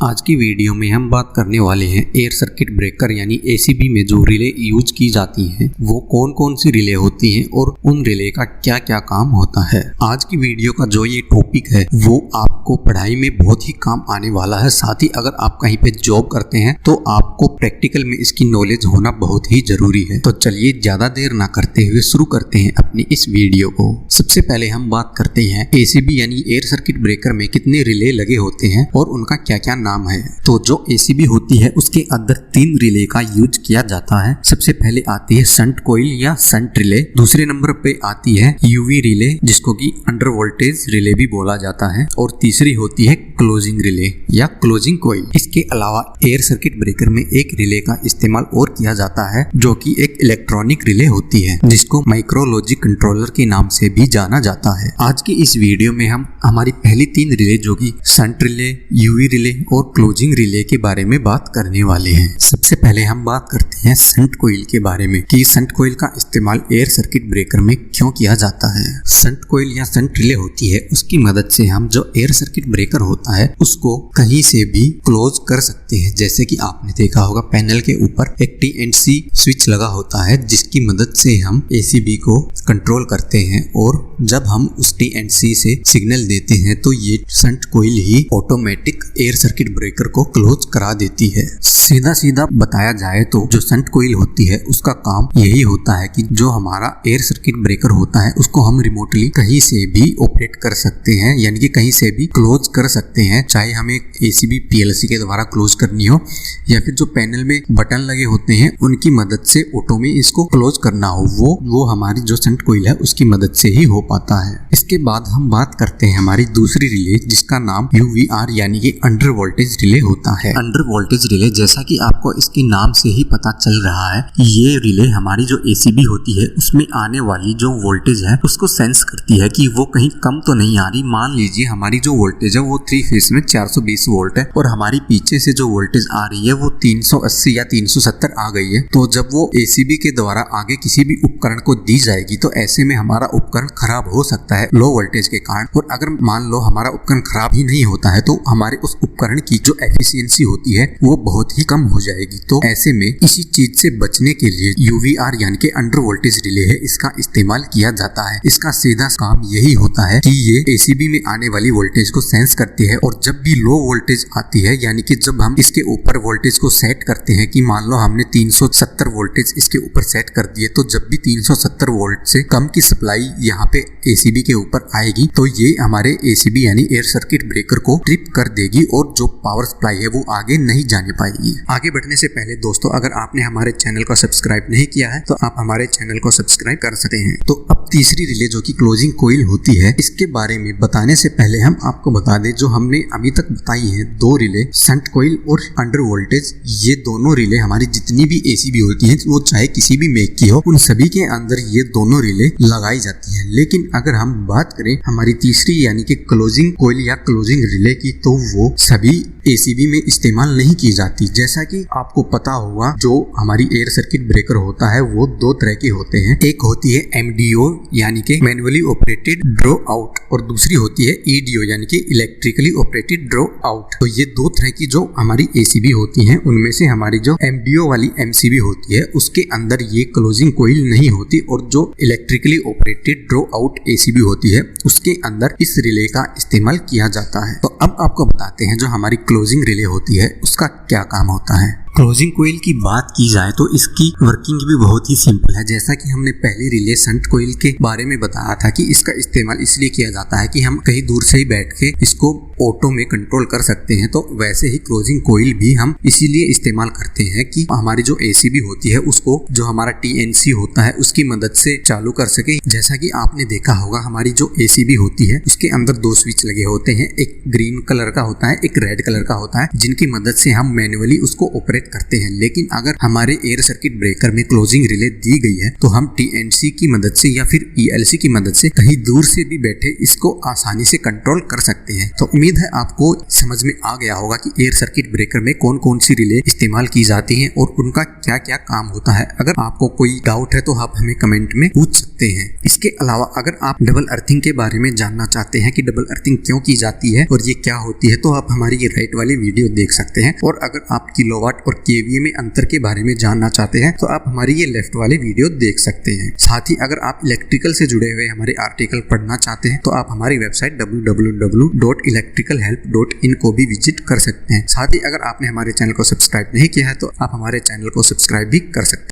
आज की वीडियो में हम बात करने वाले हैं एयर सर्किट ब्रेकर यानी एसीबी में जो रिले यूज की जाती हैं वो कौन कौन सी रिले होती हैं और उन रिले का क्या क्या काम होता है। आज की वीडियो का जो ये टॉपिक है वो आपको पढ़ाई में बहुत ही काम आने वाला है। साथ ही अगर आप कहीं पे जॉब करते हैं तो आपको प्रैक्टिकल में इसकी नॉलेज होना बहुत ही जरूरी है। तो चलिए ज्यादा देर ना करते हुए शुरू करते हैं अपनी इस वीडियो को। सबसे पहले हम बात करते हैं एसीबी यानी एयर सर्किट ब्रेकर में कितने रिले लगे होते हैं और उनका क्या क्या नाम है। तो जो एसीबी होती है उसके अंदर 3 रिले का यूज किया जाता है। सबसे पहले आती है शंट कॉइल या शंट रिले, दूसरे नंबर पे आती है यूवी रिले जिसको कि अंडर वोल्टेज रिले भी बोला जाता है, और तीसरी होती है क्लोजिंग रिले या क्लोजिंग कॉइल। इसके अलावा एयर सर्किट ब्रेकर में एक रिले का इस्तेमाल और किया जाता है जो कि एक इलेक्ट्रॉनिक रिले होती है जिसको माइक्रो लॉजिक कंट्रोलर के नाम से भी जाना जाता है। आज की इस वीडियो में हम हमारी पहली 3 रिले जो कि शंट रिले, यूवी रिले और क्लोजिंग रिले के बारे में बात करने वाले हैं। सबसे पहले हम बात करते हैं शंट कॉइल के बारे में कि शंट कॉइल का इस्तेमाल एयर सर्किट ब्रेकर में क्यों किया जाता है। शंट कॉइल या शंट रिले होती है उसकी मदद से हम जो एयर सर्किट ब्रेकर होता है उसको कहीं से भी क्लोज कर सकते हैं। जैसे कि आपने देखा होगा पैनल के ऊपर एक TNC स्विच लगा होता है जिसकी मदद से हम एसीबी को कंट्रोल करते हैं, और जब हम उस TNC से सिग्नल देते हैं तो ये शंट कॉइल ही ऑटोमेटिक एयर सर्किट ब्रेकर को क्लोज करा देती है। सीधा सीधा बताया जाए तो जो शंट कॉइल होती है उसका काम यही होता है कि जो हमारा एयर सर्किट ब्रेकर होता है उसको हम रिमोटली कहीं से भी ऑपरेट कर सकते हैं, यानी कि कहीं से भी क्लोज कर सकते हैं। चाहे हमें एसीबी PLC के द्वारा क्लोज करनी हो या फिर जो पैनल में बटन लगे होते हैं उनकी मदद से ऑटो में इसको क्लोज करना हो, वो हमारी जो शंट कॉइल है उसकी मदद से ही हो पाता है। इसके बाद हम बात करते हैं हमारी दूसरी रिले जिसका नाम UVR यानी कि अंडर वोल्टेज रिले होता है। अंडर वोल्टेज रिले जैसा कि आपको इसके नाम से ही पता चल रहा है कि ये रिले हमारी जो एसीबी होती है उसमें आने वाली जो वोल्टेज है उसको सेंस करती है कि वो कहीं कम तो नहीं आ रही। मान लीजिए हमारी जो वोल्टेज है वो 3 फेज में 420 वोल्ट है और हमारी पीछे से जो वोल्टेज आ रही है वो 380 या 370 आ गई है। तो जब वो एसीबी के द्वारा आगे किसी भी उपकरण को दी जाएगी तो ऐसे में हमारा उपकरण खराब हो सकता है लो वोल्टेज के कारण। और अगर मान लो हमारा उपकरण खराब ही नहीं होता है तो हमारे उस उपकरण की जो एफिशिएंसी होती है वो बहुत ही कम हो जाएगी। तो ऐसे में इसी चीज से बचने के लिए UVR यानी कि अंडर वोल्टेज रिले है इसका इस्तेमाल किया जाता है। इसका सीधा काम यही होता है कि ये एसीबी में आने वाली वोल्टेज को सेंस करती है, और जब भी लो वोल्टेज आती है यानी कि जब हम इसके ऊपर वोल्टेज को सेट करते हैं कि मान लो हमने 370 वोल्टेज इसके ऊपर सेट कर दिए, तो जब भी 370 वोल्ट से कम की सप्लाई यहाँ पे एसीबी के ऊपर आएगी तो ये हमारे एसीबी यानी एयर सर्किट ब्रेकर को ट्रिप कर देगी और जो पावर सप्लाई है वो आगे नहीं जाने पाएगी। आगे बढ़ने से पहले दोस्तों अगर आपने हमारे चैनल को सब्सक्राइब नहीं किया है तो आप हमारे चैनल को सब्सक्राइब कर सकते हैं। तो अब तीसरी रिले जो कि क्लोजिंग कॉइल होती है इसके बारे में बताने से पहले हम आपको बता दें जो हमने अभी तक बताई है 2 रिले शंट कॉइल और अंडर वोल्टेज, ये दोनों रिले हमारी जितनी भी एसीबी होती है वो चाहे किसी भी मेक की हो उन सभी के अंदर ये दोनों रिले लगाई जाती है। लेकिन अगर हम बात करें हमारी तीसरी यानी कि क्लोजिंग कॉइल या क्लोजिंग रिले की तो वो सभी एसीबी में इस्तेमाल नहीं की जाती। जैसा कि आपको पता होगा जो हमारी एयर सर्किट ब्रेकर होता है वो 2 तरह के होते हैं। एक होती है MDO यानी कि मैनुअली ऑपरेटेड ड्रॉ आउट, और दूसरी होती है EDO यानी कि इलेक्ट्रिकली ऑपरेटेड ड्रॉ आउट। तो ये 2 तरह की जो हमारी एसीबी होती हैं उनमें से हमारी जो MDO वाली MCB होती है उसके अंदर ये क्लोजिंग कॉइल नहीं होती, और जो electrically operated draw out ACB होती है उसके अंदर इस रिले का इस्तेमाल किया जाता है। तो अब आपको बताते हैं जो हमारी क्लोजिंग रिले होती है उसका क्या काम होता है। क्लोजिंग कॉइल की बात की जाए तो इसकी वर्किंग भी बहुत ही सिंपल है। जैसा कि हमने पहली रिले शंट कॉइल के बारे में बताया था कि इसका इस्तेमाल इसलिए किया जाता है कि हम कहीं दूर से ही बैठ के इसको ऑटो में कंट्रोल कर सकते हैं, तो वैसे ही क्लोजिंग कॉइल भी हम इसीलिए इस्तेमाल करते हैं कि हमारी जो एसीबी होती है उसको जो हमारा TNC होता है उसकी मदद से चालू कर सके। जैसा कि आपने देखा होगा हमारी जो एसीबी होती है उसके अंदर 2 स्विच लगे होते हैं, एक ग्रीन कलर का होता है एक रेड कलर का होता है, जिनकी मदद से हम मैन्युअली उसको ऑपरेट जनरेट करते हैं। लेकिन अगर हमारे एयर सर्किट ब्रेकर में क्लोजिंग रिले दी गई है तो हम TNC की मदद से या फिर ELC की मदद से कहीं दूर से भी बैठे इसको आसानी से कंट्रोल कर सकते हैं। तो उम्मीद है आपको समझ में आ गया होगा कि एयर सर्किट ब्रेकर में कौन कौन सी रिले इस्तेमाल की जाती हैं और उनका क्या क्या काम होता है। अगर आपको कोई डाउट है तो आप हमें कमेंट में पूछ सकते हैं। इसके अलावा अगर आप डबल अर्थिंग के बारे में जानना चाहते हैं कि डबल अर्थिंग क्यों की जाती है और ये क्या होती है, तो आप हमारी ये राइट वाली वीडियो देख सकते हैं। और अगर आप किलोवाट और KVA में अंतर के बारे में जानना चाहते हैं तो आप हमारी ये लेफ्ट वाली वीडियो देख सकते हैं। साथ ही अगर आप इलेक्ट्रिकल से जुड़े हुए हमारे आर्टिकल पढ़ना चाहते हैं तो आप हमारी वेबसाइट www.electricalhelp.in को भी विजिट कर सकते हैं। साथ ही अगर आपने हमारे चैनल को सब्सक्राइब नहीं किया है तो आप हमारे चैनल को सब्सक्राइब भी कर सकते हैं।